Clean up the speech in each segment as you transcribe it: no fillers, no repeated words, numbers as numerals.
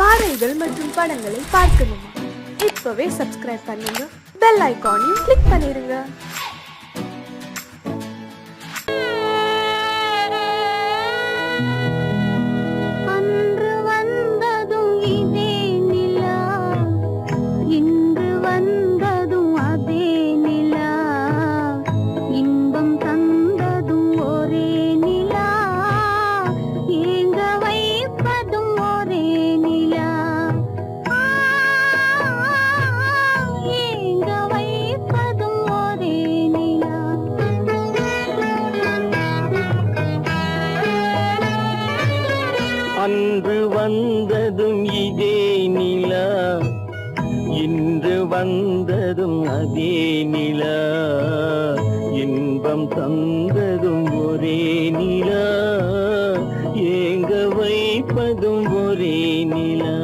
பாடல்கள் மற்றும் படங்களை பார்க்கணுமா? இப்பவே சப்ஸ்கிரைப் பண்ணுங்க, பெல் ஐகானையும் கிளிக் பண்ணிருங்க. அன்று வந்ததும் இதே நிலா, இன்று வந்ததும் அதே நிலா, இன்பம் தந்ததும் ஒரே நிலா, ஏங்க வைப்பதும் ஒரே நிலா.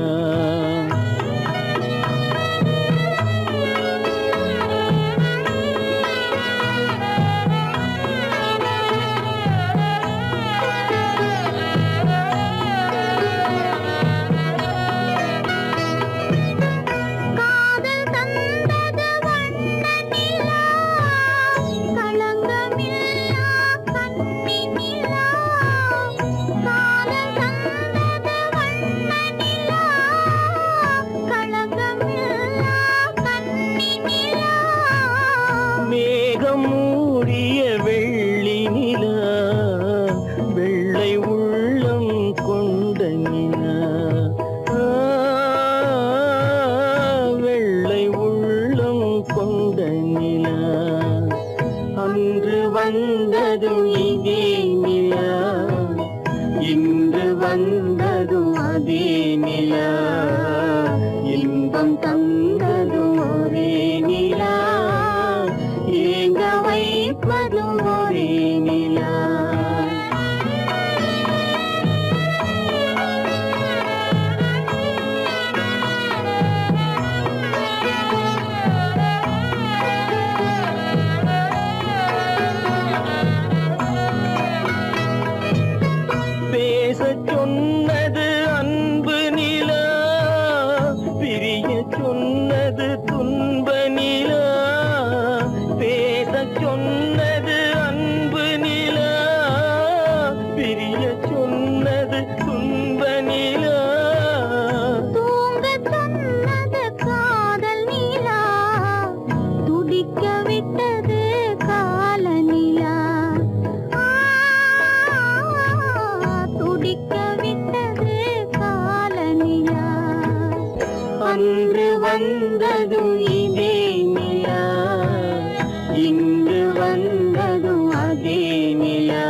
மேகம் மூடிய வெள்ளி நிலா, வெள்ளை உள்ளம் கொண்ட நிலா, வெள்ளை உள்ளம் கொண்ட நிலா. அன்று வந்ததும் இதே நிலா, இன்று வந்ததும் அதே நிலா, இன்பம் தந்ததும் ஒரே நிலா, ஏங்க வைப்பதும் ஒரே நிலா. பேசச் சொன்னது அன்பு நிலா, பிரிய சொன்னது துன்ப நிலா. பேசச் சொன்னது அன்பு நிலா, பிரிய சொன்னது துன்ப நிலா. தூங்கச் சொன்னது காதல் நிலா, துடிக்க விட்டது கால நிலா, துடிக்க விட்டது கால நிலா. அன்று வந்ததும் இதே நிலா, இன்று வந்ததும் அதே நிலா,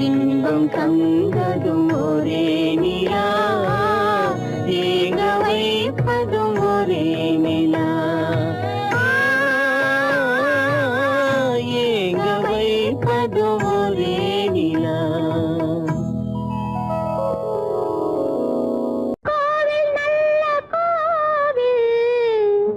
இன்பம் தந்ததும் ஒரே நிலா, ஏங்க வைப்பதும் ஒரே நிலா, ஏங்க வைப்பதும் ஒரே நிலா. கோவில் நல்ல கோவில்,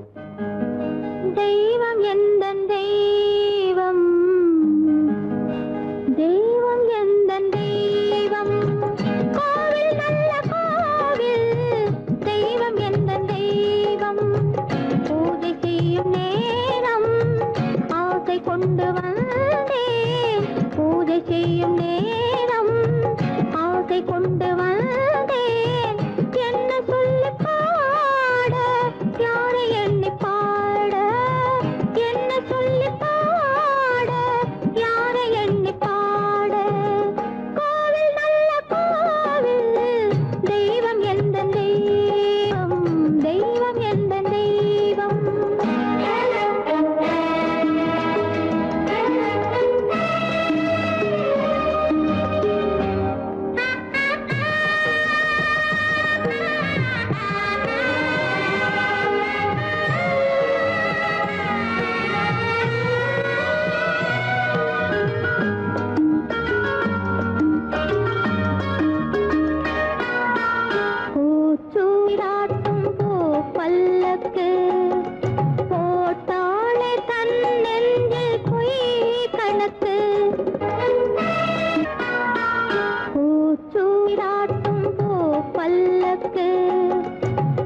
கணக்கு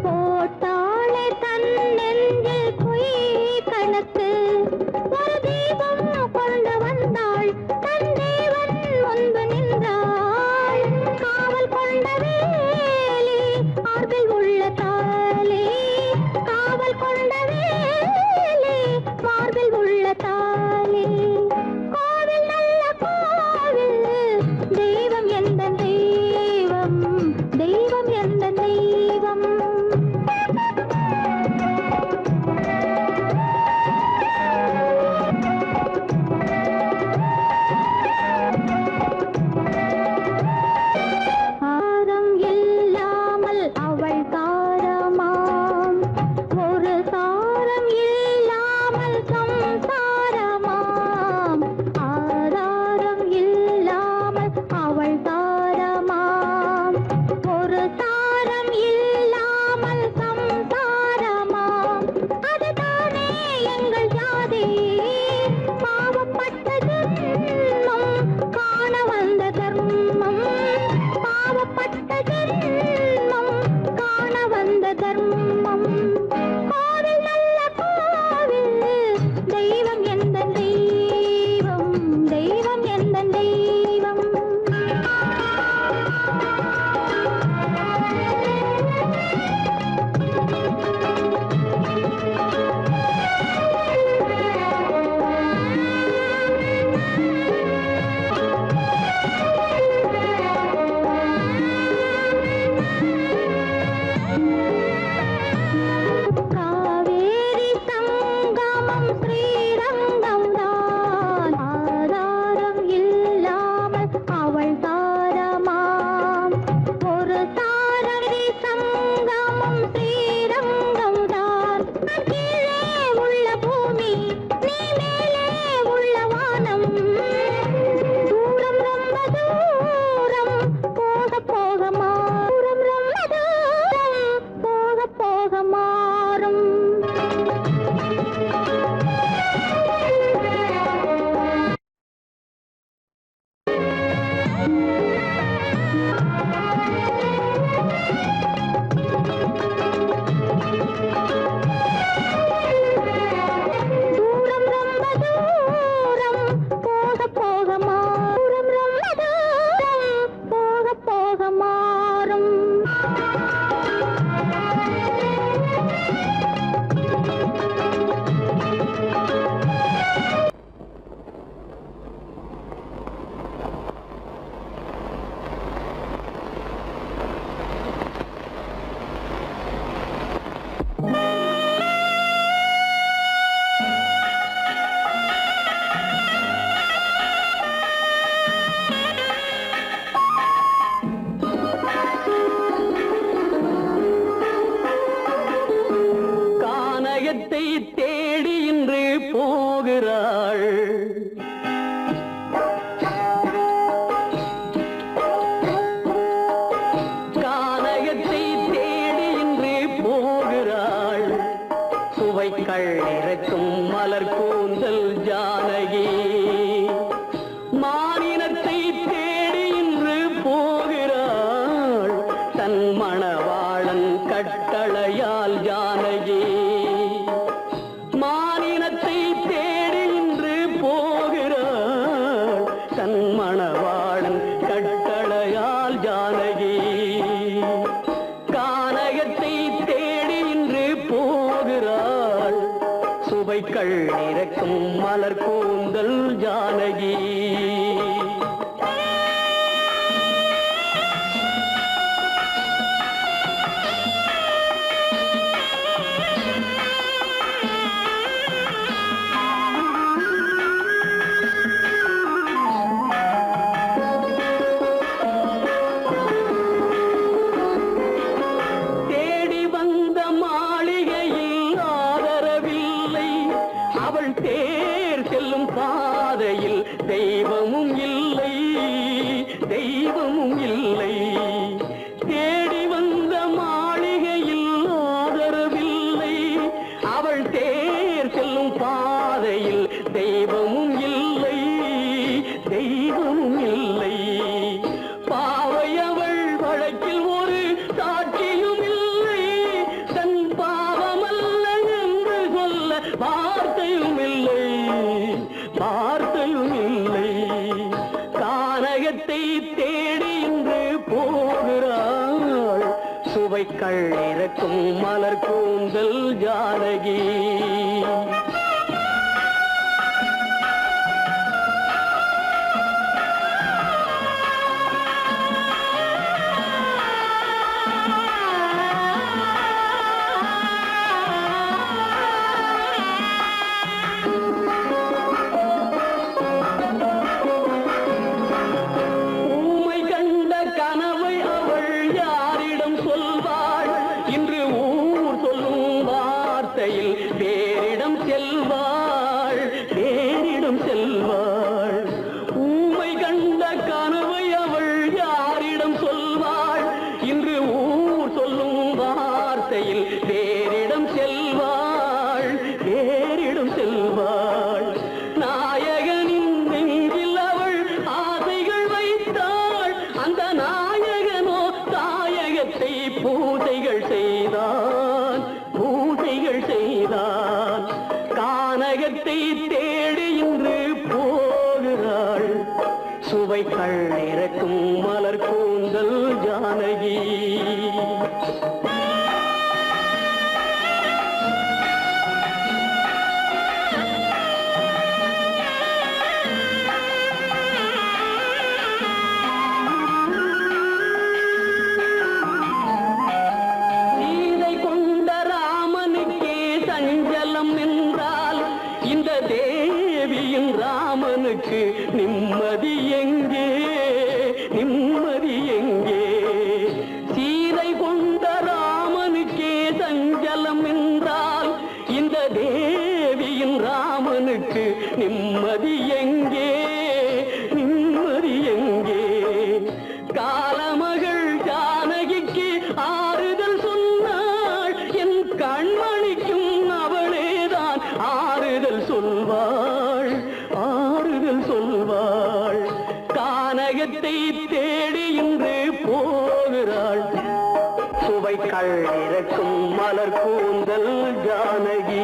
போட்டாளே தன் நெஞ்சில் பொய் கணக்கு ஒரு தீபம் கொண்டு வந்தாள் தன் தேவன் முன்பு நின்றாள் காவல் கொண்ட வேலி மார்பில் உள்ள தாலி காவல் கொண்ட வேலி மார்பில் உள்ள தாலி கோவில் நல்ல கோவில் தெய்வம் எந்த தெய்வம் தெய்வம் எந்த தெய்வம் ஆரம் இல்லாமல் அவள் தாரமாம் ஒரு சாரம் இல்லாமல் சம்சாரமாம் ஆதாரம் இல்லாமல் அவள் தாரமாம் ஒரு சாரம் இல்லாமல் சம்சாரமாம் அதுதானே எங்கள் ஜாதி பாவப்பட்ட ஜென்மம் காண வந்த தர்மம் பாவப்பட்ட ஜென்மம் காண வந்த தர்மம் கோவில் நல்ல கோவில் தெய்வம் எந்த தெய்வம் தெய்வம் எந்த தெய்வம் காவேரி சங்கமம் ஸ்ரீரங்கம் தான் ஆதாரம் இல்லாமல் அவள் தாரமாம் ஒரு சாரதி சங்கமம் ஸ்ரீரங்கம் தான் கீழே உள்ள பூமி நீ மேலே உள்ள வானம் தூரம் ரொம்ப தூரம் போக போக மாறும் ரொம்ப தூரம் போக போக மாறும் தூரம் ரொம்ப தூரம் போக போக மாறும் ரொம்ப தூரம் போக போக மாறும் கானகத்தை தேடி இன்று போகிறாள் கானகத்தை தேடி இன்று போகிறாள் சுவைக்கள் இறக்கும் மலர் கூந்தல் ஜானகி மானினத்தை தேடி இன்று போகிறாள் தன் மணவாளன் கட்டளையால் ஜானகி மானினத்தை தேடி இன்று போகிறாள் தன் மணவாளன் கட்டளையால் ஜானகி கானகத்தை தேடி இன்று போகிறாள் சுவைக்கள் இறக்கும் மலர் கூந்தல் ஜானகி தேடி வந்த மாளிகையில் ஆதரவில்லை அவள் தேர் செல்லும் பாதையில் தெய்வ சுவைக்கள் இறக்கும் மலர் கூந்தல் ஜானகி. சுவைக்கள் இறக்கும் மலர் கூந்தல் ஜானகி. சீதை கொண்ட ராமனுக்கே சஞ்சலம் என்றால் இந்த தேவியின் ராமனுக்கு நிம்மதி எங்கே, நிம்மதி எங்கே? சீதை கொண்ட ராமனுக்கே சஞ்சலம் என்றால் இந்த தேவியின் ராமனுக்கு நிம்மதி எங்கே, நிம்மதி எங்கே? காலமகள் ஜானகிக்கு ஆறுதல் சொன்னாள், என் கண்மணிக்கும் அவளேதான் ஆறுதல் சொல்வாள், ஆறுதல் சொல்வாள். கானகத்தை தேடி இன்று போகிறாள், சுவைக்கள் இறக்கும் மலர் கூந்தல் ஜானகி.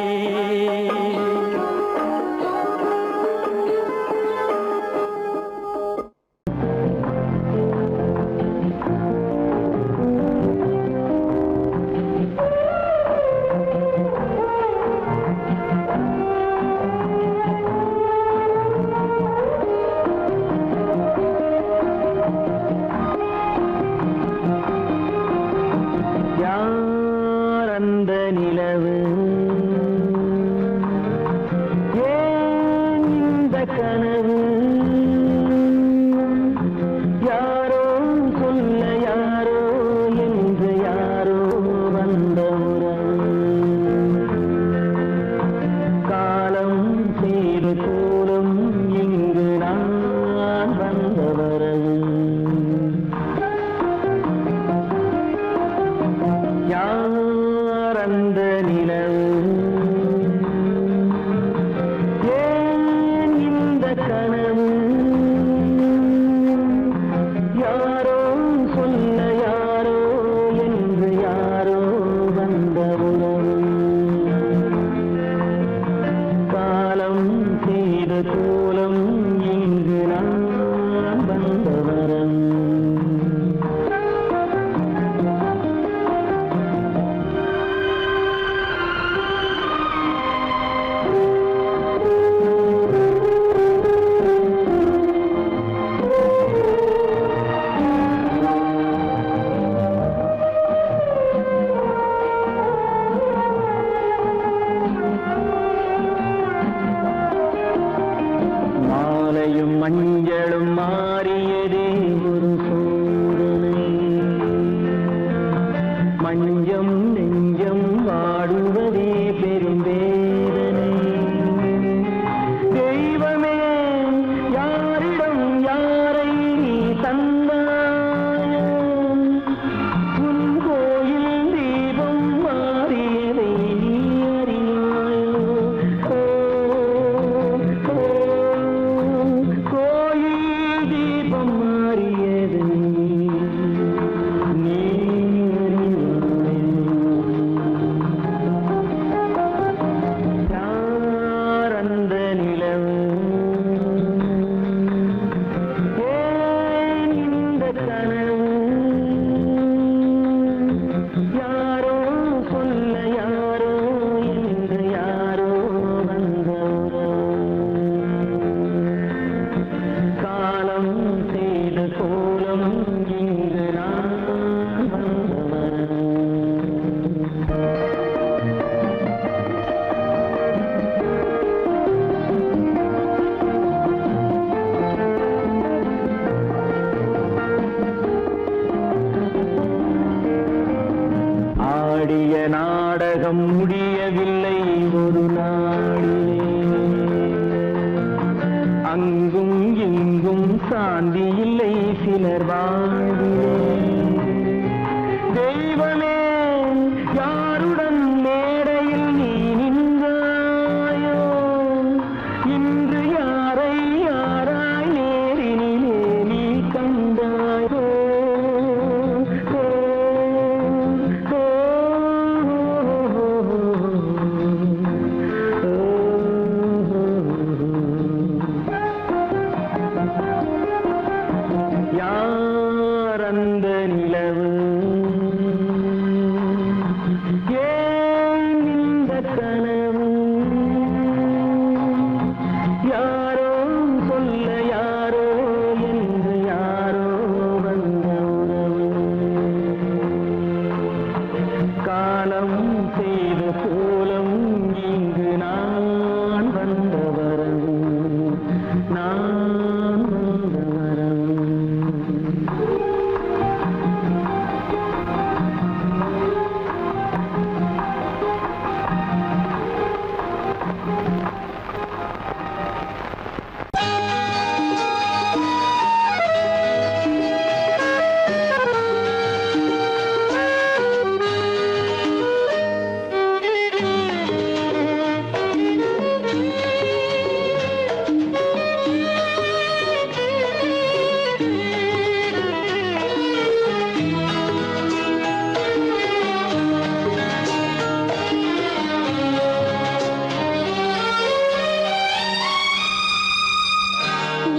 ஆடிய நாடகம் முடியவில்லை ஒரு நாளிலே. அங்கும் இங்கும் சாந்தி இல்லை சிலர் வாழ்விலே. தெய்வமே யாருடன் மேடையில் நீ நின்றாயோ, இன்று யாரை யாராய் நேரினிலே நீ கண்டாயோ. யார் அந்த நிலவு, ஏன் இந்த கனவு, யாரோ சொல்ல யாரோ என்று யாரோ வந்த உறவு. காலம் செய்த கோலம் இங்கு நான் வந்த வரவு, நான் வந்த வரவு.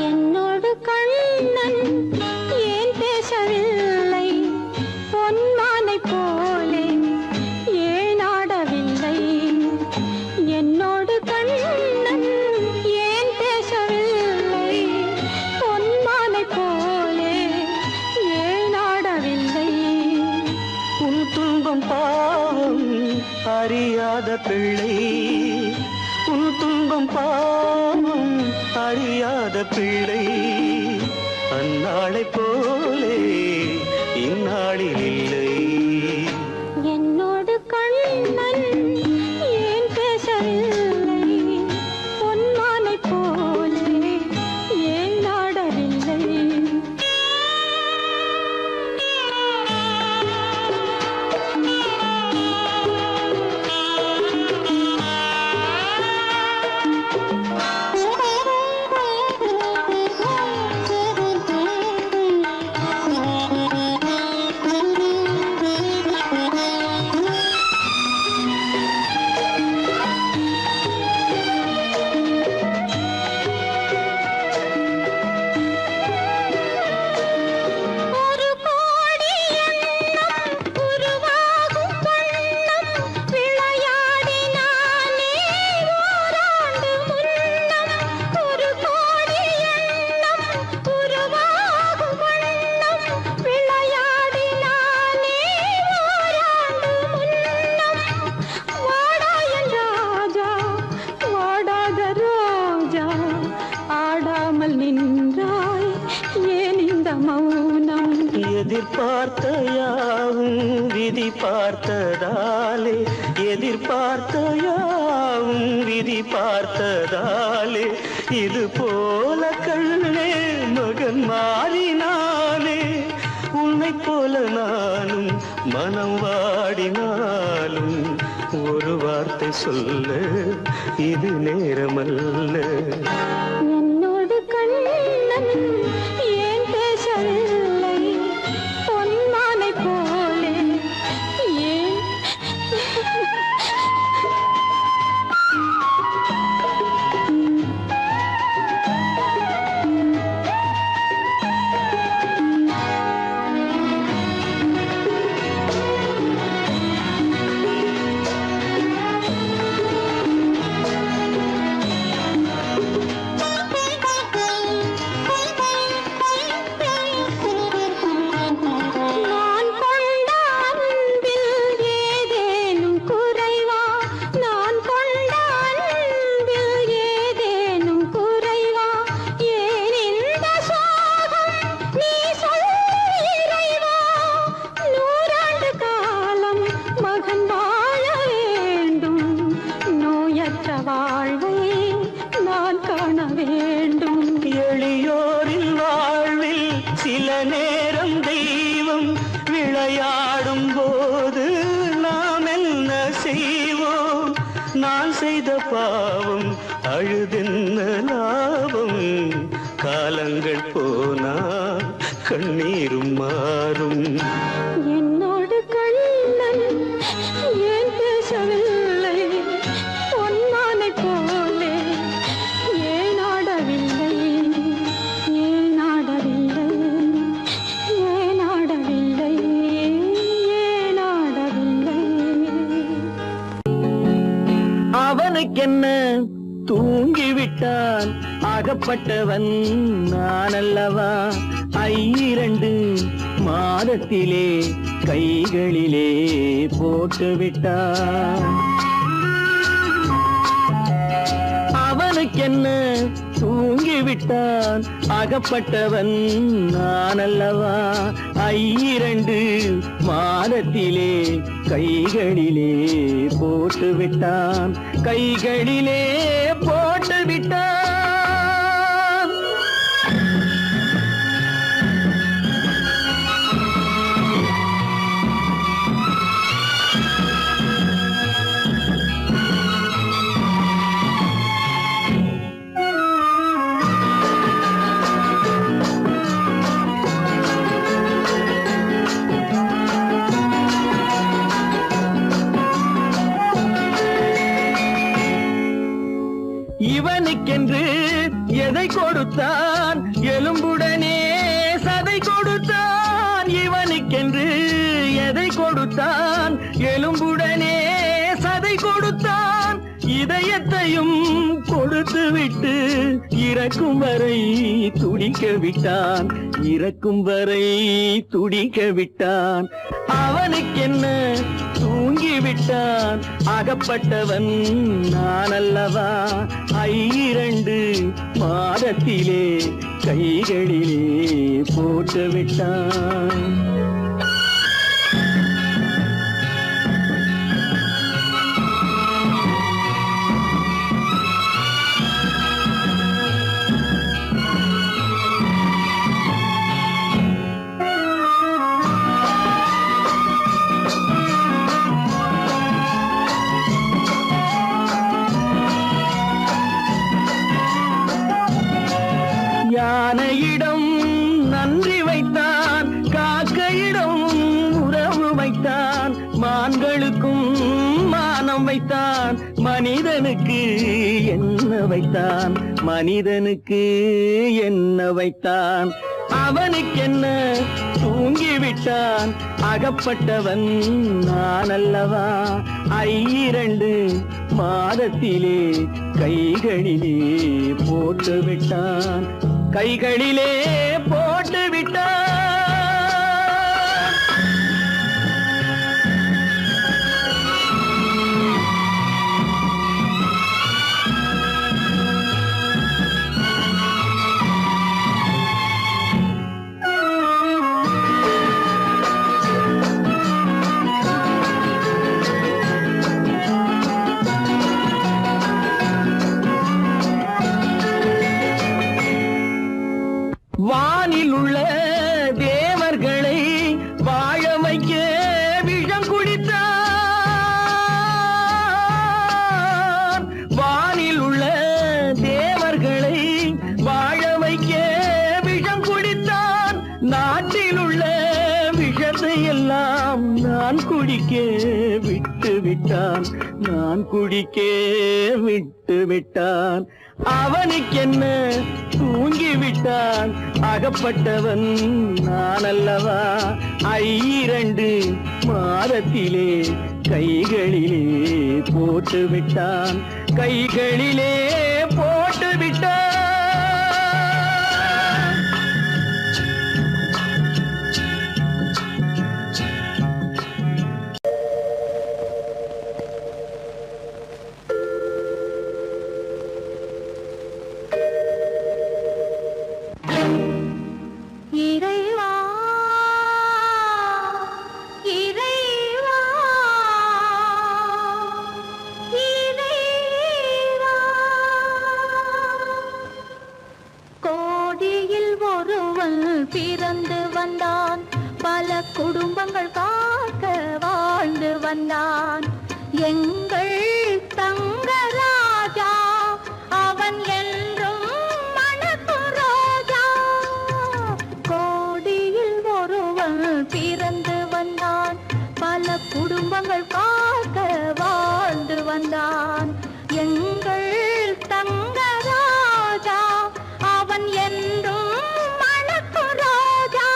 என்னோடு கண்ணன் ஏன் பேசவில்லை, பொன்மானை போலே ஏன் ஆடவில்லை. என்னோடு கண்ணன் ஏன் பேசவில்லை, பொன்மானை போலே ஏன் ஆடவில்லை. உன் துன்பம் பாவம் அறியாத பிள்ளை, உன் துன்பம் பாவம் அறியாத பிள்ளை. அந்நாளைப் போலே இந்நாளில் இல்லை. என்னோடு கண்ணன் ஏன் பேசவில்லை, பொன்மானை போலே ஏன் ஆடவில்லை. ஒரு கோடி எண்ணம் உருவாகும் வண்ணம் விளையாடினானே ஓராண்டு முன்னம். ஒரு கோடி எண்ணம் உருவாகும் வண்ணம் விளையாடினானே ஓராண்டு முன்னம். வாடாயன் ராஜா வாடாத ரோஜா, ஆடாமல் நின்றாய் ஏன் இந்த மௌனம். எதிர்பார்த்த யாவும் விதி பார்த்ததாலே, எதிர்பார்த்த யாவும் விதி பார்த்ததாலே, இது போல கண்ணே மகன் மாறினானே. உன்னைப் போல நானும் மனம் வாடினாலும் ஒரு வார்த்தை சொல்ல இது நேரமல்ல. என்னோடு கண்ணன் ஏன் பேசவில்லை, பொன்மானை போலே ஏன். நான் செய்த பாவம் அழுதென்ன லாபம் காலங்கள் போனா கண்ணீரும் மாறும் என்னோடு கண்ணன் ஏன் பேசவில்லை பொன்மானை போலே ஏன் ஆடவில்லை ஏன் ஆடவில்லை ஏன் ஆடவில்லை ஏன் ஆடவில்லை அவனுக்கென்ன தூங்கிவிட்டான் அகப்பட்டவன் நான் அல்லவா 2 மாதத்திலே கைகளிலே போட்டுவிட்டான் அவனுக்கென்ன தூங்கிவிட்டான் அகப்பட்டவன் நான் அல்லவா 2 மாதத்திலே கைகளிலே போட்டுவிட்டான் கைகளிலே போட்டுவிட்டான் இவனுக்கென்று எதை கொடுத்தான் எலும்புடனே சதை கொடுத்தான் இவனுக்கென்று எதை கொடுத்தான் எலும்புடனே சதை கொடுத்தான் இதயத்தையும் கொடுத்து விட்டு இறக்கும் வரை துடிக்க விட்டான் இறக்கும் வரை துடிக்க விட்டான் அவனுக்கென்ன தூங்கிவிட்டான் அகப்பட்டவன் நான் அல்லவா 2 மாதத்திலே கைகளிலே போட்டுவிட்டான் யானையிடம் நன்றி வைத்தான் காக்கையிடம் உறவு வைத்தான் மான்களுக்கும் மானம் வைத்தான் மனிதனுக்கு என்ன வைத்தான் மனிதனுக்கு என்ன வைத்தான் அவனுக்கென்ன தூங்கிவிட்டான் அகப்பட்டவன் நான் அல்லவா 2 மாதத்திலே கைகளிலே போட்டுவிட்டான் கைகளிலே போட்டுவிட்டான் வானில் உள்ள தேவர்களை வாழ வைக்க விஷம் குடித்தான் வானில் உள்ள தேவர்களை வாழ வைக்க விஷம் குடித்தான் நாட்டில் உள்ள விஷத்தை எல்லாம் நான் குடிக்க விட்டு விட்டான் நான் குடிக்க விட்டு விட்டான் அவனுக்கென்ன தூங்கிவிட்டான் அகப்பட்டவன் நான் அல்லவா 2 மாதத்திலே கைகளிலே போட்டுவிட்டான் கைகளிலே போட்டுவிட்டான் இறைவா இறைவா இறைவா கோடியில் ஒருவன் பிறந்து வந்தான் பல குடும்பங்கள் காக்க வாழ்ந்து வந்தான் எங்கள் தங்கராஜா அவன் என்றும் மணக்கு ரோஜா. கோடியில் ஒருவன் பிறந்து வந்தான், பல குடும்பங்கள் காக்க வாழ்ந்து வந்தான். எங்கள் தங்கராஜா அவன் என்றும் மணக்கு ரோஜா.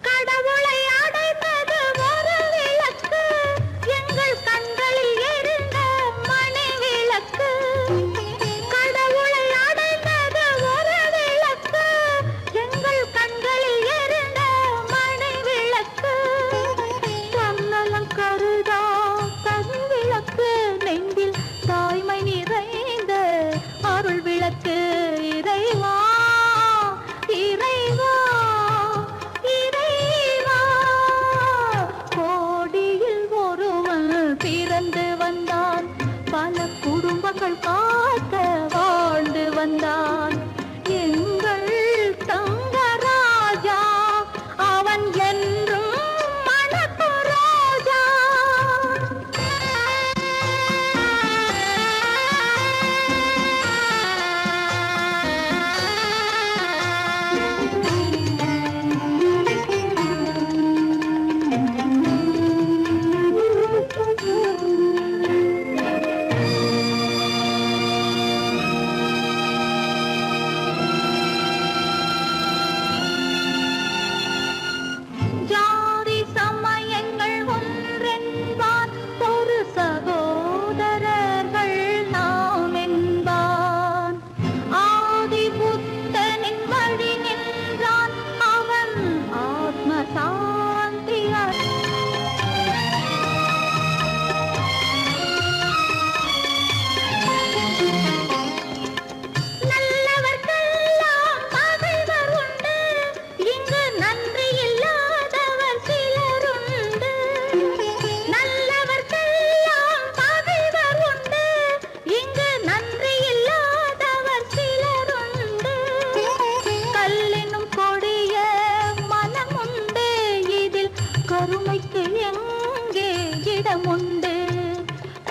கடவுளை அடைந்தது ஒரு விளக்கு, எங்கள் கண்களில் எரிந்த மணி விளக்கு. கடவுளை அடைந்தது ஒரு விளக்கு, எங்கள் கண்களில் எரிந்த மணி விளக்கு. தன்னலம் கருதா தன் விளக்கு, நெஞ்சில் தாய்மை நிறைந்த அருள் விளக்கு. இறைவா இறைவா இறைவா, கோடியில் ஒருவன் பிறந்து வந்தான், பல குடும்பங்கள் காக்க வாழ்ந்து வந்தான். எங்கள் தங்கராஜா அவன் என்றும் மணக்கு ரோஜா. ஜாதி சமயங்கள் ஒன்றென்பான், ஒரு சகோதரர்கள் நாம் என்பான். ஆதி புத்தனின் வழி நின்றான், அவன் ஆத்ம சாந்தி நல்லவர்க்கெல்லாம் பகைவர் உண்டு, இங்கு நன்றி இல்லாதவர் சிலருண்டு. நல்லவர்க்கெல்லாம் பகைவர் உண்டு, இங்கு நன்றி இல்லாதவர் சிலருண்டு. கல்லினும் கொடிய மனமுண்டு, இதில் கருணைக்கு எங்கே இடமுண்டு.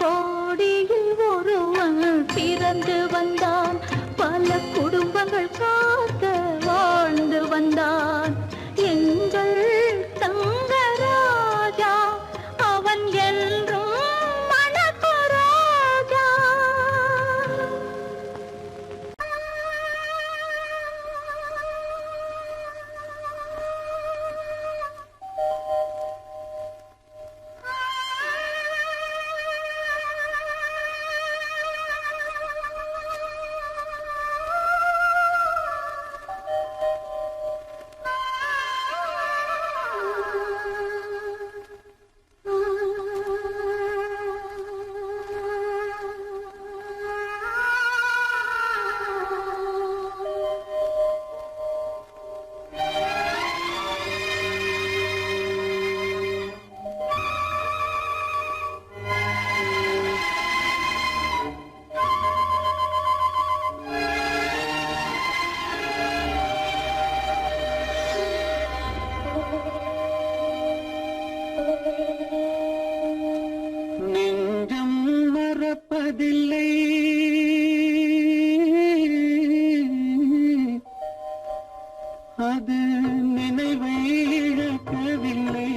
கோடியில் ஒருவன் பிறந்து வந்தான், பல குடும்பங்கள் காக்க வாழ்ந்து வந்தான். எங்கள் தங்கராஜா அவன் என்றும் மணக்கு ரோஜா. நெஞ்சம் மறப்பதில்லை, அது நினைவை இழக்கவில்லை.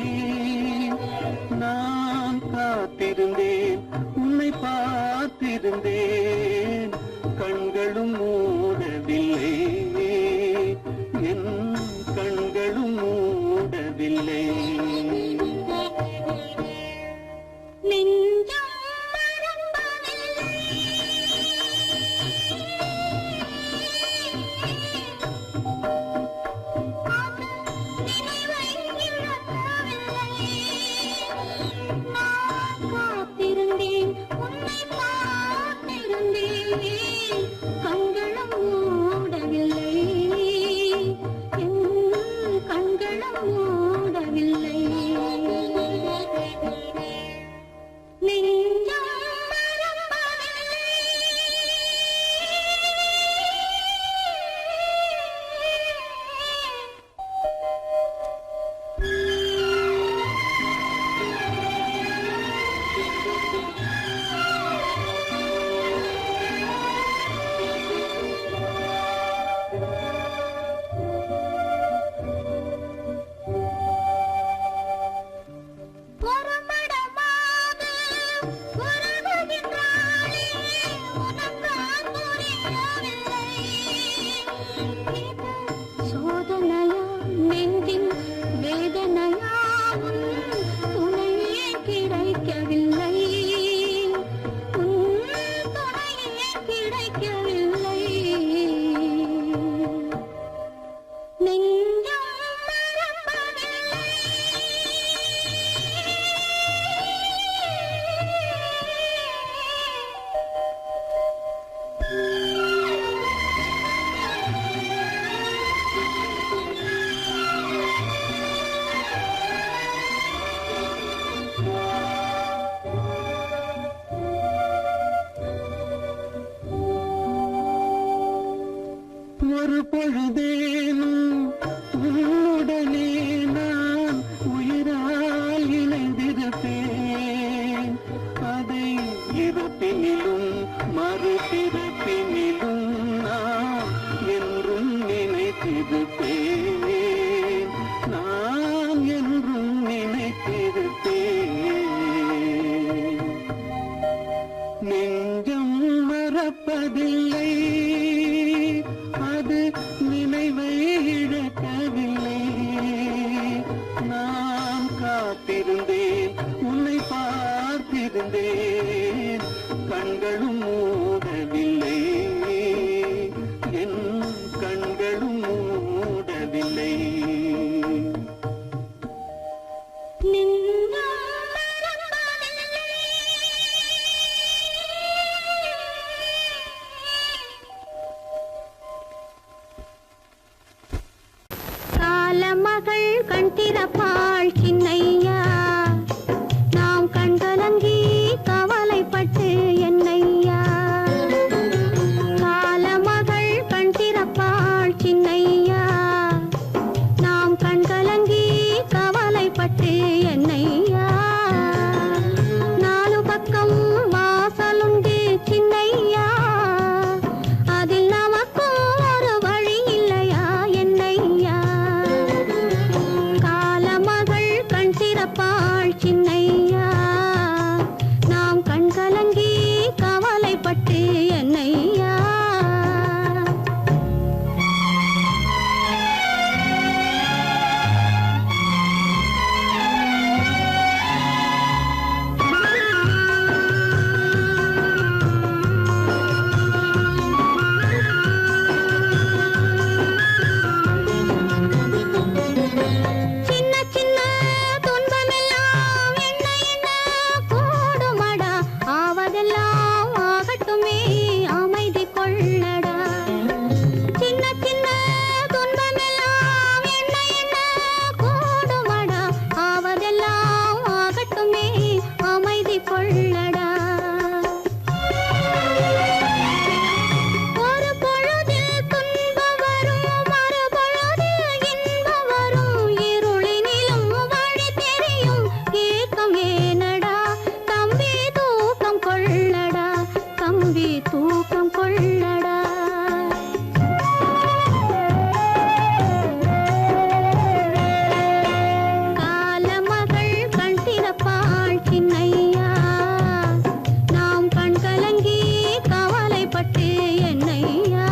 நான் காத்திருந்தேன், உன்னை பார்த்திருந்தேன், கண்களும் மூடவில்லை, என் கண்களும் மூடவில்லை. நெஞ்சம் மறப்பதில்லை, அது நினைவை இழக்கவில்லை. நான் காத்திருந்தேன், உன்னை பார்த்திருந்தேன், கண்களும் மூடவில்லை, என் கண்களும் மூடவில்லை. நெஞ்சம் மறப்பதில்லை. ஒருமடமாக உறவுகின்றாளே, உனக்கான் புரியவில்லை. இது சோதனையா நெஞ்சின் வேதனையா, உன் துணையே கிடைக்கவில்லை, உன் துணையே கிடைக்கவில்லை. நெஞ்சம் மறப்பதில்லை. ஒரு பொழுதேனும் உன்னுடனே நான் உயிரால் இணைந்திருப்பேன். அதை இறப்பினிலும் மறுபிறப்பினிலும் நான் என்றும் நினைத்திருப்பேன். நான் என்றும் நினைத்திருப்பேன். நெஞ்சம் மறப்பதில்லை, அது நினைவை இழக்கவில்லை. நான் காத்திருந்தேன், உன்னை பார்த்திருந்தேன், கண்களும் மூடவில்லை, என் கண்களும் மூடவில்லை. நெஞ்சம் மறப்பதில்லை. காலமகள் கண் திறப்பாள் சின்னையா, நாம் கண்கலங்கி கவலைப்பட்டு என்னையா. காலமகள் கண் திறப்பாள் சின்னையா, நாம் கண்கலங்கி கவலைப்பட்டு என்னையா. நாலு பக்கம் வாசலுண்டு சின்னையா, அதில் நமக்கும் ஒரு வழி இல்லையா என்னையா. காலமகள் கண் திறப்பாள் சின்னையா, நாம் கண்கலங்கி கவலைப்பட்டு என்னையா. சின்ன சின்ன துன்பமெல்லாம் என்ன என்ன கூடுமடா, ஆவதெல்லாம் ஆகட்டுமே அமைதி கொள்ளடா. சின்ன சின்ன துன்பமெல்லாம் என்ன என்ன கூடுமடா, ஆவதெல்லாம் ஆகட்டுமே அமைதி கொள்ளடா. ஒரு பொழுதில் துன்பம் வரும், மறுபொழுதில் இன்பம் வரும், இருளினிலும் வழி தெரியும், ஏக்கம் ஏனடா தம்பி தூக்கம் கொள்ளடா, தம்பி தூக்கம் கொள்ளடா. காலமகள் கண் திறப்பாள் சின்னையா, நாம் கண்கலங்கி கவலைப்பட்டு என்னையா.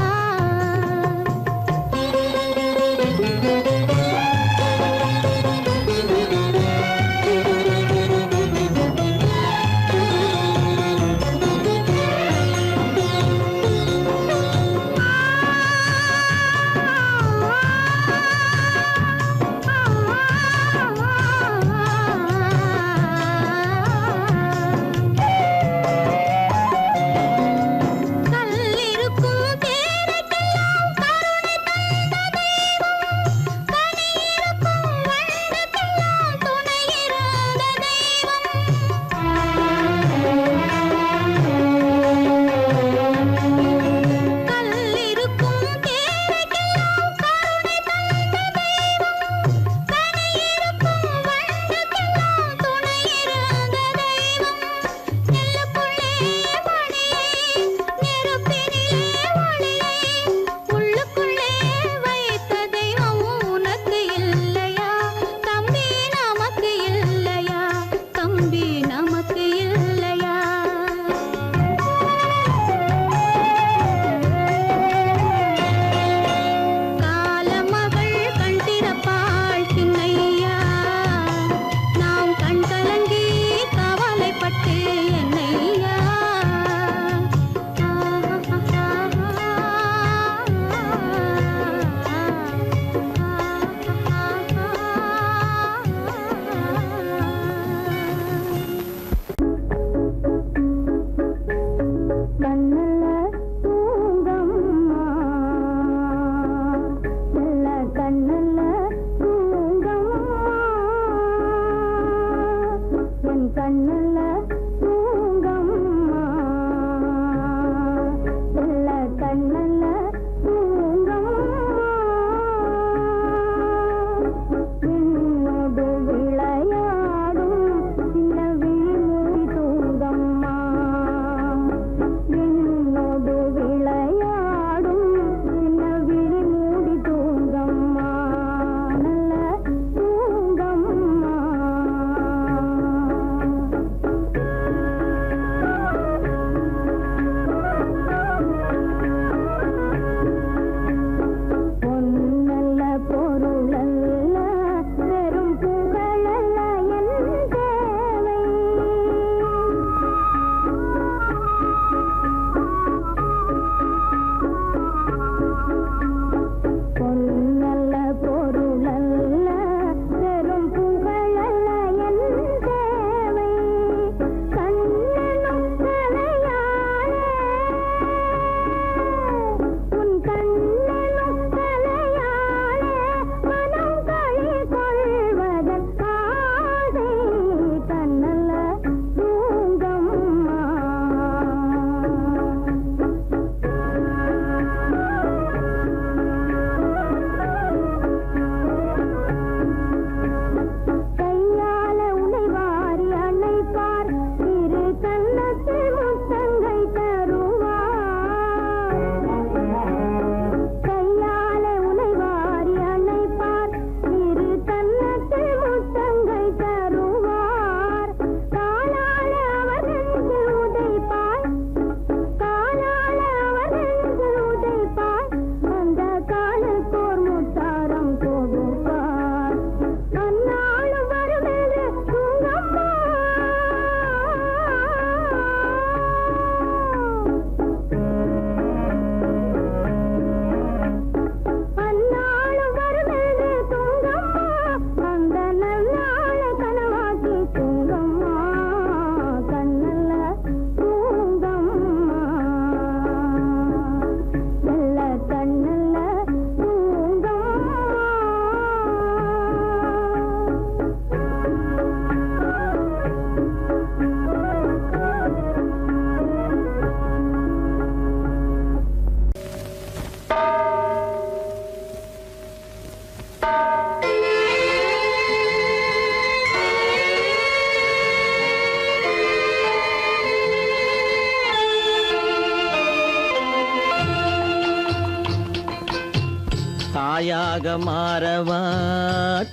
தாயாக மாறவா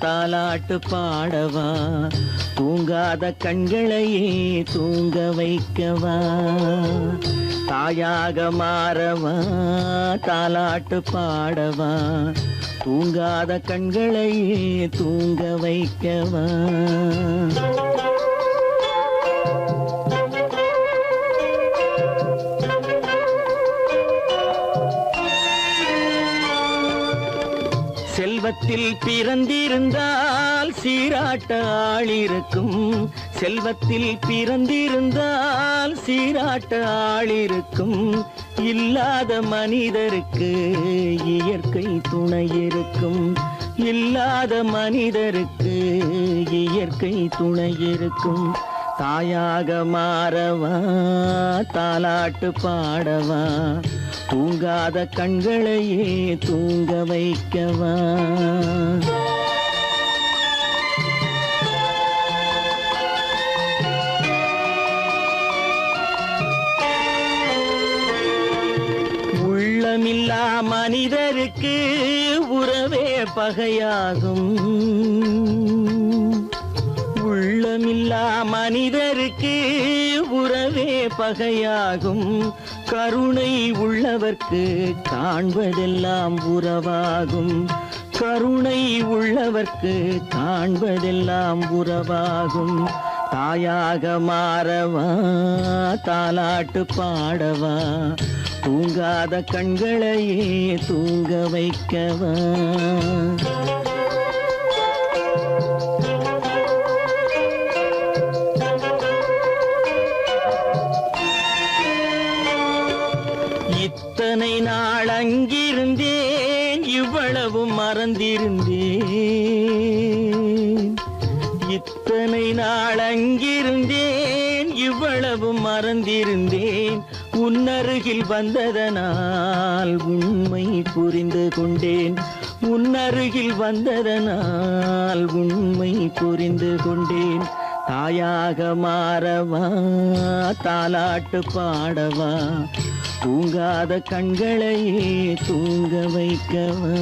தாலாட்டு பாடவா தூங்காத கண்களையே தூங்க வைக்கவா தாயாக மாறவா தாலாட்டு பாடவா தூங்காத கண்களையே தூங்க வைக்கவா செல்வத்தில் பிறந்திருந்தால் சீராட்ட ஆள் இருக்கும் செல்வத்தில் பிறந்திருந்தால் சீராட்ட ஆள் இருக்கும் இல்லாத மனிதருக்கு இயற்கை துணை இருக்கும் இல்லாத மனிதருக்கு இயற்கை துணை இருக்கும் தாயாக மாறவா தாலாட்டு பாடவா தூங்காத கண்களையே தூங்க வைக்கவா உள்ளமில்லா மனிதருக்கு உறவே பகையாகும் உள்ளமில்லா மனிதருக்கு உறவே பகையாகும் கருணை உள்ளவர்க்கு காண்பதெல்லாம் உறவாகும் கருணை உள்ளவர்க்கு காண்பதெல்லாம் உறவாகும் தாயாக மாறவா தாலாட்டு பாடவா தூங்காத கண்களையே தூங்க வைக்கவா இத்தனை நாள் அங்கிருந்தேன் இவ்வளவு மறந்திருந்தேன் இத்தனை நாள் அங்கிருந்தேன் இவ்வளவு மறந்திருந்தேன் உன்னருகில் வந்ததனால் உண்மை புரிந்து கொண்டேன் உன்னருகில் வந்ததனால் உண்மை புரிந்து கொண்டேன் தாயாக மாறவா தாலாட்டு பாடவா தூங்காத கண்களையே தூங்க வைக்கவா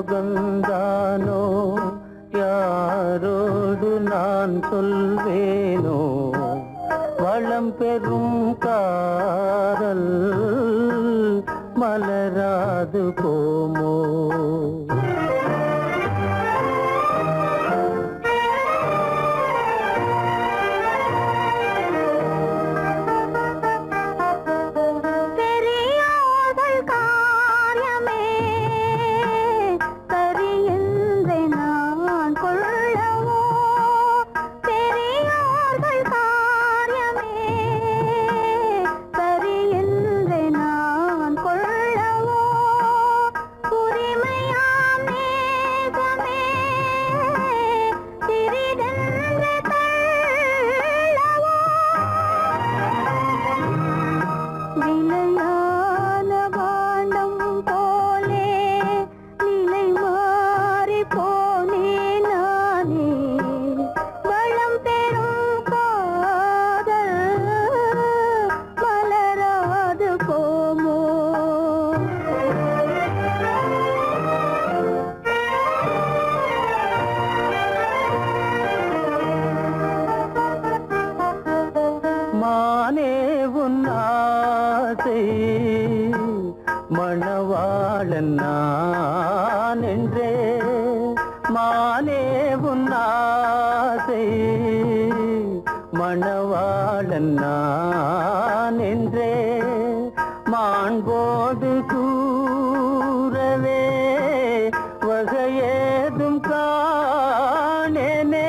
சோகந்தானோ யாரோடு நான் சொல்வேனோ வளம் பெறும் காதல் மலராது போமோ ஆசை மணவாளன் நான் என்றே மானே உன் ஆசை மணவாளன் நான் என்றே மாண்போடு கூறவே வகையேதும் காணேனே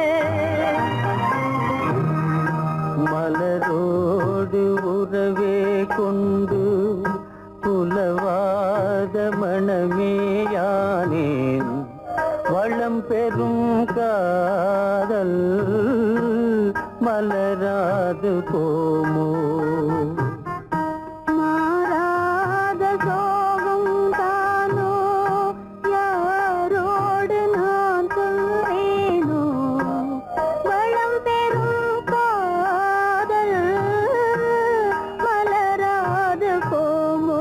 மலரோடு உறவே கொண்டு புலவாத மணமேயானேன் வளம் பெறும் காதல் மலராது போமோ மாறாத சோகம் தானோ யாரோடு நான் சொல்வேனோ வளம் பெறும் காதல் மலராது போமோ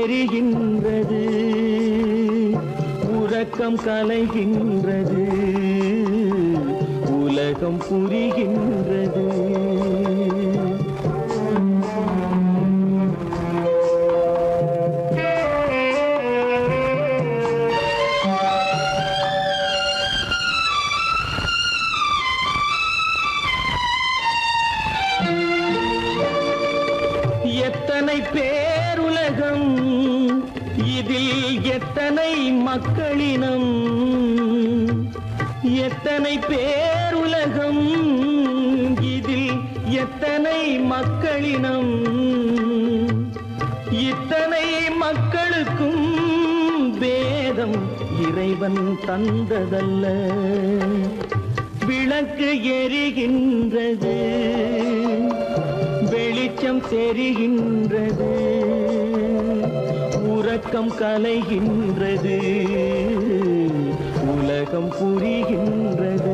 தெரிகின்றது, உறக்கம் கலைகின்றது, உலகம் புரிகின்றது. எத்தனை பேருலகம், இதில் எத்தனை மக்களினம், எத்தனை பேருலகம், இதில் எத்தனை மக்களினம், இத்தனை மக்களுக்கும் வேதம் இறைவன் தந்ததல்ல. விளக்கு எரிகின்றது, வெளிச்சம் தெரிகின்றது, உறக்கம் கலைகின்றது, உலகம் புரிகின்றது.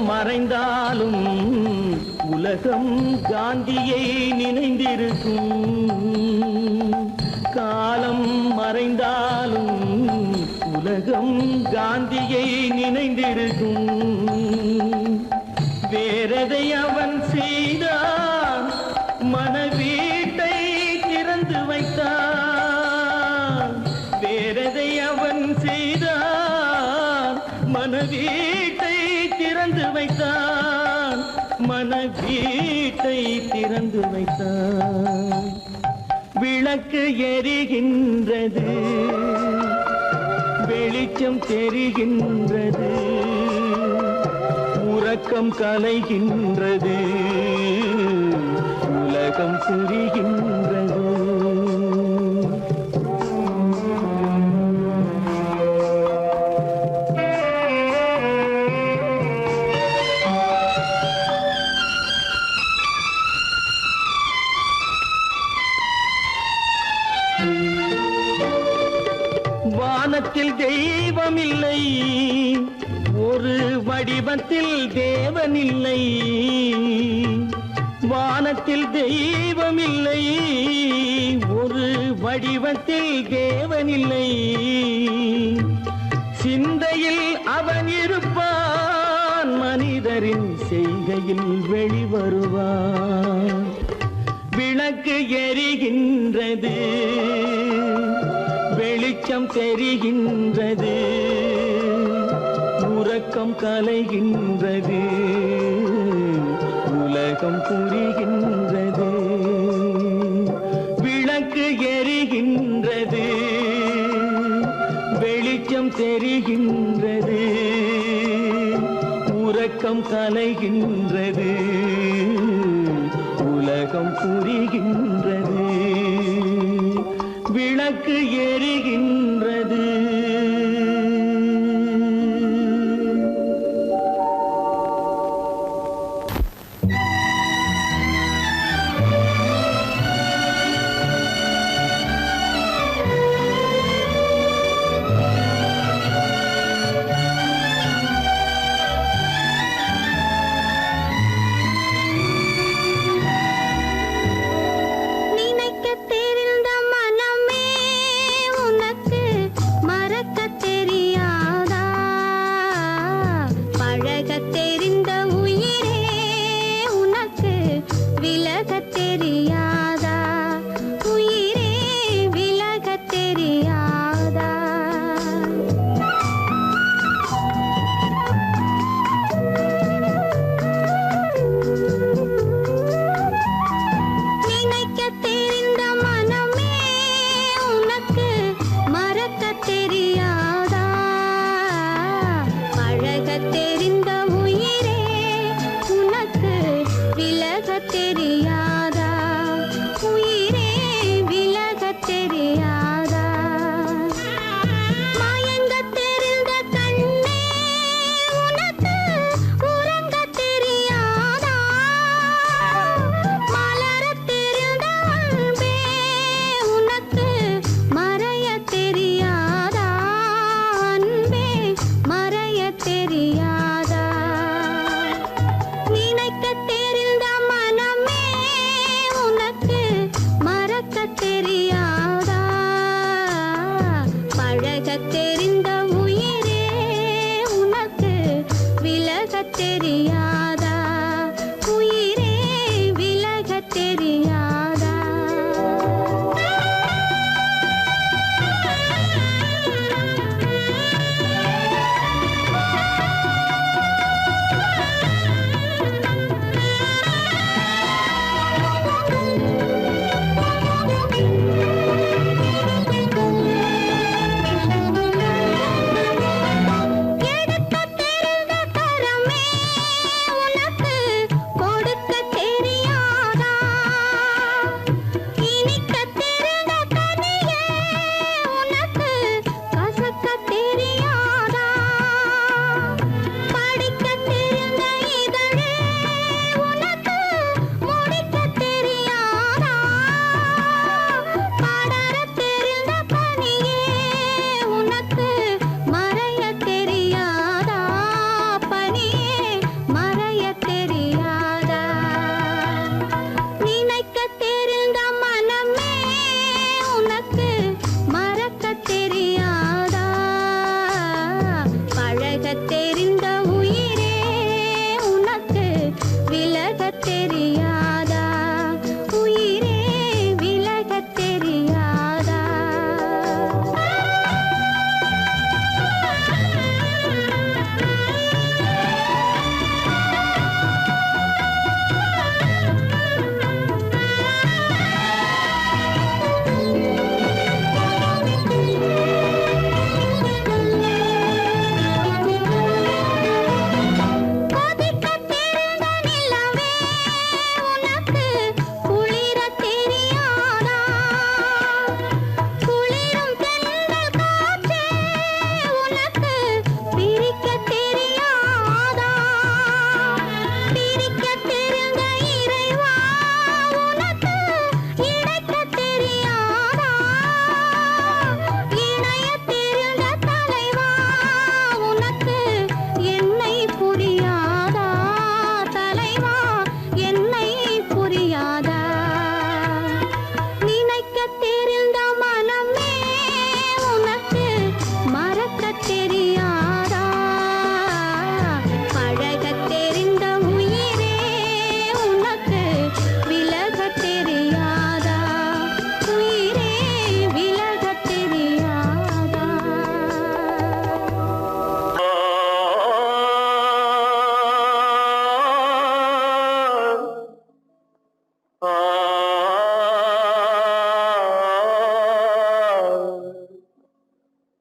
மறைந்தாலும் உலகம் காந்தியை நினைந்திருக்கும். காலம் மறைந்தாலும் உலகம் காந்தியை நினைந்திருக்கும். வேறதை அவன் செய்தான், மனவீட்டை திறந்து வைத்தான். வேறதை அவன் செய்தான், மனவீட்டை திறந்து வைத்தான், மனவீட்டை திறந்து வைத்தான். விளக்கு எரிகின்றது, வெளிச்சம் தெரிகின்றது, உறக்கம் கலைகின்றது, உலகம் புரிகின்றது. வானத்தில் தெய்வம் இல்லை, ஒரு வடிவத்தில் தேவன் இல்லை. வானத்தில் தெய்வம் இல்லை, ஒரு வடிவத்தில் தேவன் இல்லை. சிந்தையில் அவன் இருப்பான், மனிதரின் செய்கையில் வெளிவருவான். விளக்கு எரிகின்றது, வெளிச்சம் தெரிகின்றது, உறக்கம் கலைகின்றது, உலகம் புரிகின்றது. விளக்கு எரிகின்றது, வெளிச்சம் தெரிகின்றது, உறக்கம் கலைகின்றது, உலகம் புரிகின்றது. விளக்கு எரிகின்றது. நினைக்க தெரிந்த மனமே உனக்கு மறக்க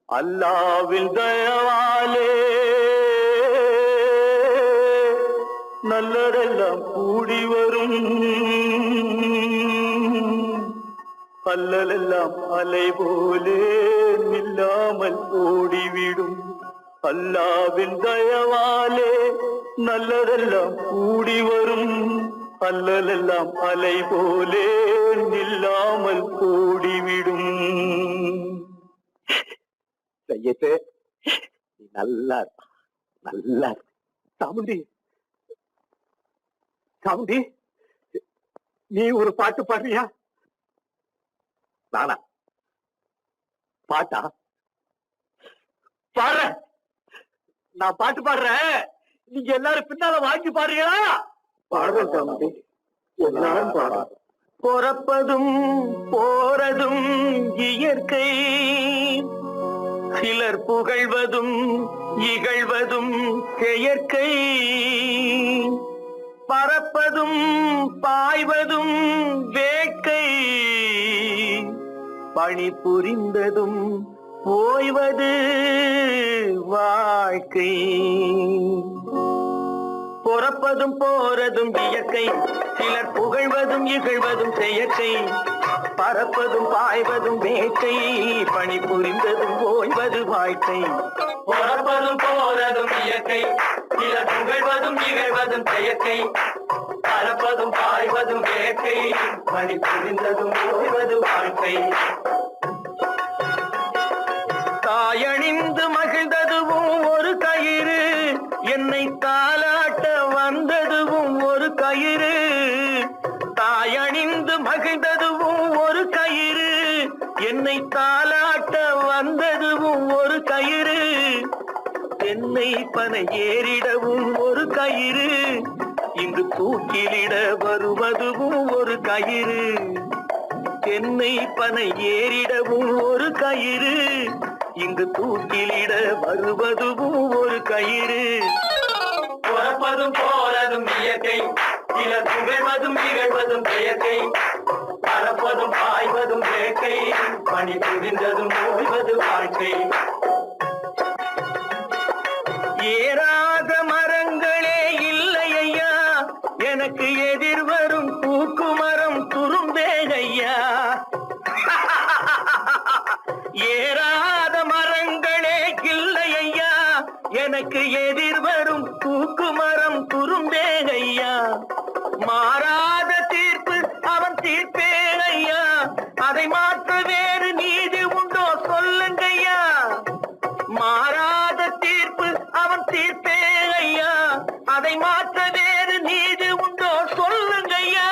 அல்லாவின் தயவாலே நல்லதெல்லாம் கூடி வரும், அல்லலெல்லாம் அலை போலே நில்லாமல் ஓடிவிடும். அல்லாவின் தயவாலே நல்லதெல்லாம் கூடி வரும், அல்லலெல்லாம் அலை போலே நில்லாமல் ஓடிவிடும். சையத்தே, நீ நல்லா நல்லா சாமுண்டி சாமுண்டி, நீ ஒரு பாட்டு பாடுறியா? நானா பாட்டா பாடுற? நான் பாட்டு பாடுறேன், நீங்க எல்லாரும் பின்னால வாங்கி பாடுறீங்களா? பாடுறேன் சாமுண்டி, எல்லாரும் பாடுற. பொறப்பதும் போறதும் இயற்கை, சிலர் புகழ்வதும் இகழ்வதும் செயற்கை. பறப்பதும் பாய்வதும் வேட்கை, பணி புரிந்ததும் ஓய்வது வாழ்க்கை. பொறப்பதும் போறதும் இயற்கை, சிலர் புகழ்வதும் இகழ்வதும் செயற்கை. பறப்பதும் பாய்வதும் வேட்கை, பணி புரிந்ததும் ஓய்வது வாழ்க்கை. பொறப்பதும் போறதும் இயற்கை, சிலர் புகழ்வதும் இகழ்வதும் செயற்கை. பறப்பதும் பாய்வதும் வேட்கை, பணி புரிந்ததும் ஓய்வது வாழ்க்கை. தாயணிந்து மகிழ்ந்ததுவும் ஒரு கயிறு, என்னை தாலாட்ட வந்ததுவும் ஒரு கயிறு. தாயணிந்து மகிழ்ந்ததுவும் ஒரு கயிறு, என்னை தாலாட்ட வந்ததுவும் ஒரு கயிறு. தென்னை பனை ஏறிடவும் ஒரு கயிறு, இங்கு தூக்கிலிட வருவதுவும் ஒரு கயிறு. தென்னை பனை ஏறிடவும் ஒரு கயிறு, இங்கு தூக்கிலிட வருவதுவும் ஒரு கயிறு. பொறப்பதும் போறதும் இயற்கை, சிலர் புகழ்வதும் இகழ்வதும் செயற்கை. பறப்பதும் பாய்வதும் வேட்கை, பணி புரிந்ததும் ஓய்வது வாழ்க்கை. ஏறாத மரங்களே இல்லை ஐயா, எனக்கு எதிர்வரும் பூக்குமரம் துரும்பேகையா. ஏறாத மரங்களே இல்லை ஐயா, எனக்கு எதிர்வரும் பூக்குமரம் துரும்பேகையா. மாறாத தீர்ப்பு அவன் தீர்ப்பேனையா, அதை மாற்ற வேறு நீதி உண்டோ சொல்லுங்கய்யா. மாறாத தீர்ப்பு அவன் தீர்ப்பேனையா, அதை மாற்ற வேறு நீதி உண்டோ சொல்லுங்கய்யா.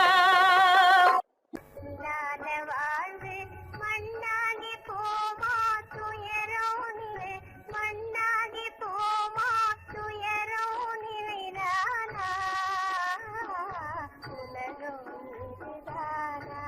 வாழ்வு மண்ணாகி போமா துயரோ நிலை, மண்ணாகி போமா துயரோ நிலைதானா, உலகம் இதுதானா.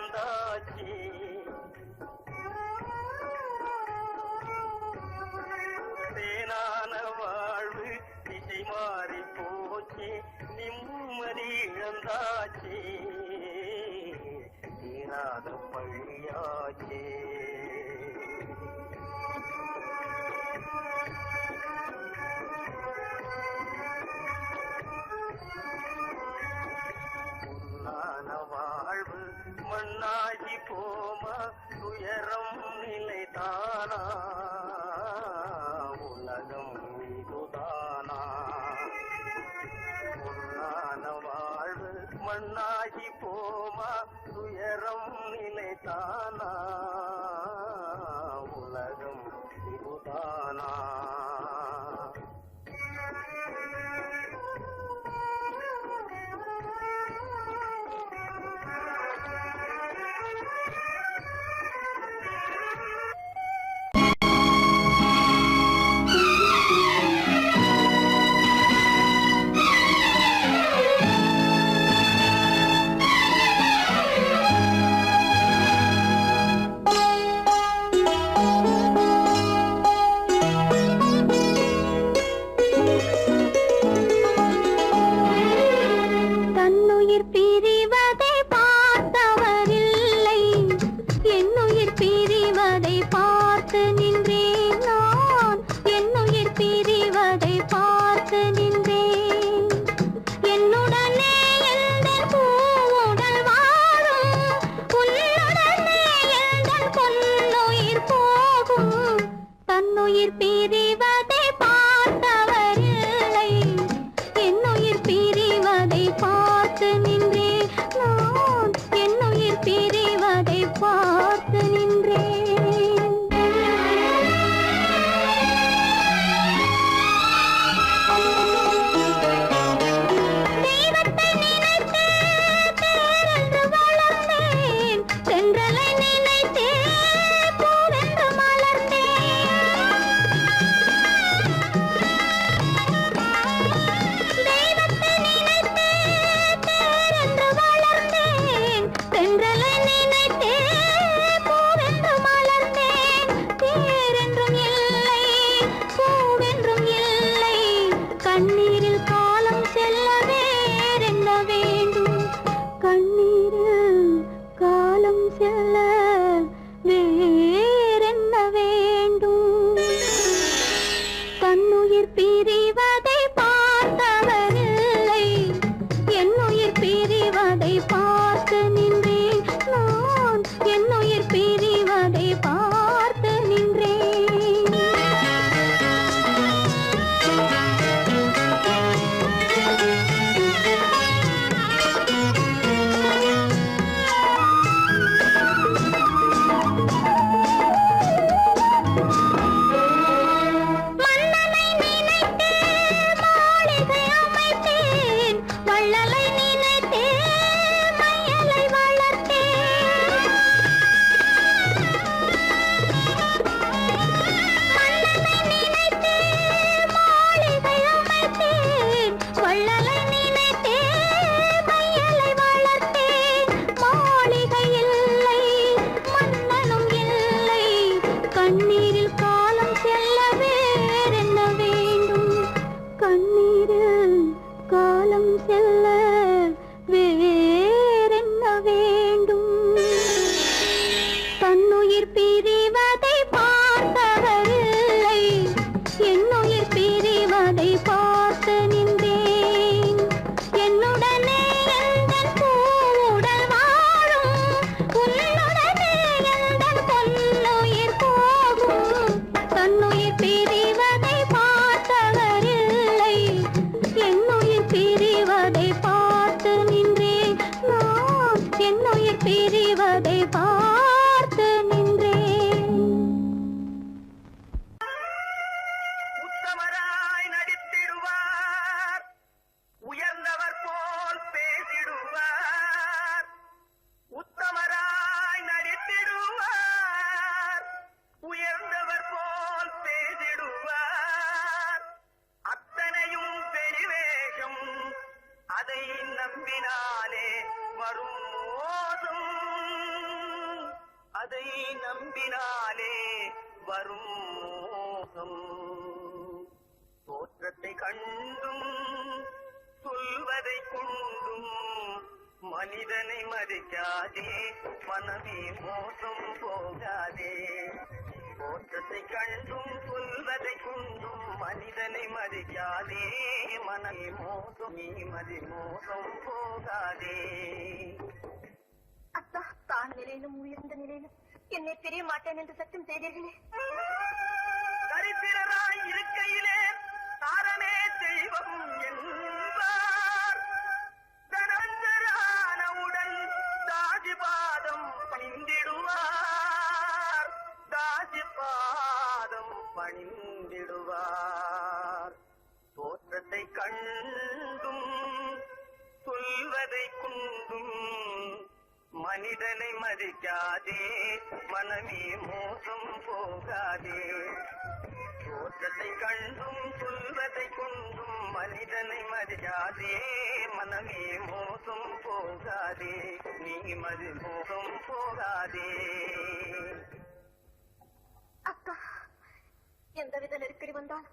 இழந்தாச்சு. தேனான வாழ்வு திசை மாறி போச்சு, நிம்மதி இழந்தாச்சு, தீராத பழியாச்சே. வாழ்வு மண்ணாகி போமா, துயரம் நிலைதானா, உலகம் இதுதானா. பொன்னான வாழ்வு மண்ணாகி போமா, துயரம் நிலைதானா, உலகம் இதுதானா. நம்பினாலே வரும் மோசம் அதை நம்பினாலே வரும் மோகம் தோற்றத்தை கண்டும் சொல்வதை கொண்டும் மனிதனை மதிக்காதே மனமே மோசம் போகாதே தோற்றத்தை கண்டும் சொல்வதை கொண்டும் மனிதனை மதிக்காதே மனமே மோசம் நீ மதி மோசம் போகாதே. அத்தா, தான் நிலையிலும் உயர்ந்த நிலையிலும் என்னை தெரிய மாட்டேன் என்று சத்தியம் செய்தீர்களே. தரித்திரராய் இருக்கையிலே தாரமே தெய்வம் என்பார். தனஞ்சரானவுடன் தாஜிபாதம் பணிந்திடுவார். தாஜிபாதம் பணிந்திடுவார். தோற்றத்தை கண்டும் சொல்வதை கொண்டும் மனிதனை மதிக்காதே மனமே மோசம் போகாதே தோற்றத்தை கண்டும் சொல்வதை கொண்டும் மனிதனை மதிக்காதே மனமே மோசம் போகாதே நீ மதி மோசம் போகாதே. அக்கா, எந்தவித நெருக்கடி வந்தால்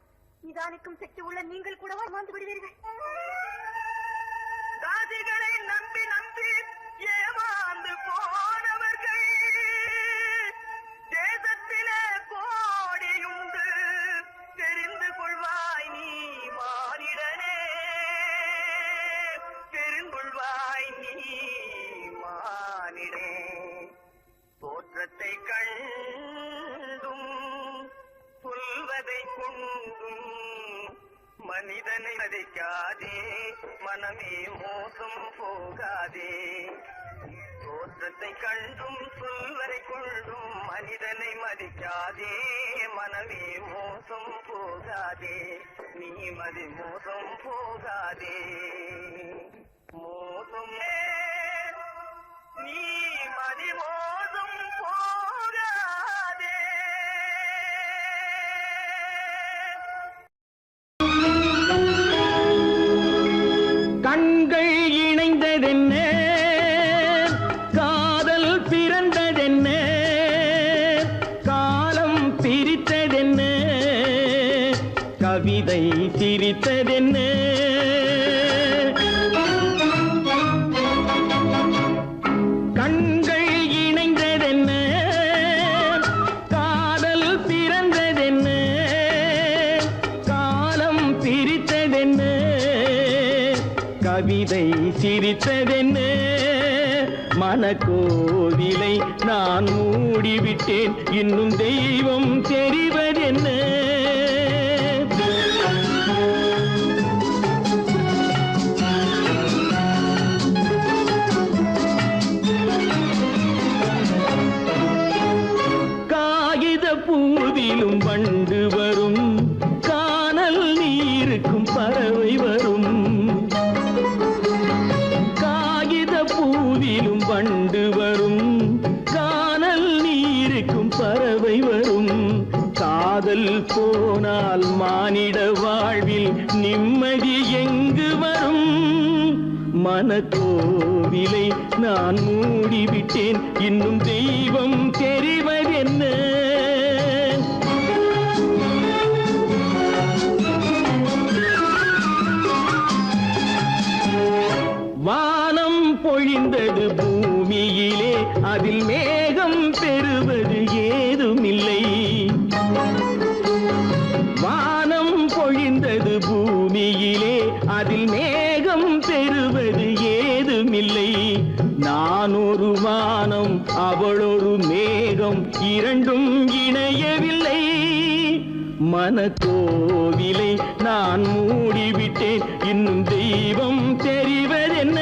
நிதானிக்கும் சக்தி உள்ள நீங்கள் கூட வாழ்ந்து விடுவீர்கள். தாதிகளை நம்பி நம்பி ஏமாந்து போனவர்கள் தேசத்திலே கோடியுண்டு தெரிந்து கொள்வாய் நீ மானிடனே. தெரிந்து கொள்வாய் நீ மானிடனே. தோற்றத்தை கண்டும் சொல்வதை கொண்டும் மனிதனை மதிக்காதே மனமே மோசம் போகாதே தோற்றத்தை கண்டும் சொல்வதை கொண்டும் மனிதனை மதிக்காதே மனமே மோசம் போகாதே நீ மதி மோசம் போகாதே. மோசம் நீ மதி மோசம் போகாதே. கண்கள் இணைந்ததென்ன காதல் பிறந்ததென்ன காலம் பிரித்ததென்ன கவிதை சிரித்ததென்ன கண்கள் இணைந்ததென்ன காதல் பிறந்ததென்ன காலம் பிரித்ததென்ன கவிதை சிரித்ததென்ன மனக்கோவிலை நான் மூடிவிட்டேன் இன்னும் தெய்வம் தெரிவதென்ன காகித பூவிலும் வண்டு வரும் கானல் நீருக்கும் பறவை வரும் பூவிலும் வண்டு வரும் கானல் நீருக்கும் பறவை வரும் காதல் போனால் மானிட வாழ்வில் நிம்மதி எங்கு வரும் மனக்கோவிலை நான் மூடிவிட்டேன் இன்னும் தெய்வம் தெரிவதென்ன வானம் பொழிந்தது பூமியிலே அதில் மேகம் பெறுவது ஏதுமில்லை வானம் பொழிந்தது பூமியிலே அதில் மேகம் பெறுவது ஏதுமில்லை நான் ஒரு வானம் அவளொரு மேகம் இரண்டும் இணையவில்லை மனக்கோவிலை நான் மூடிவிட்டேன் இன்னும் தெய்வம் தெரிவதென்ன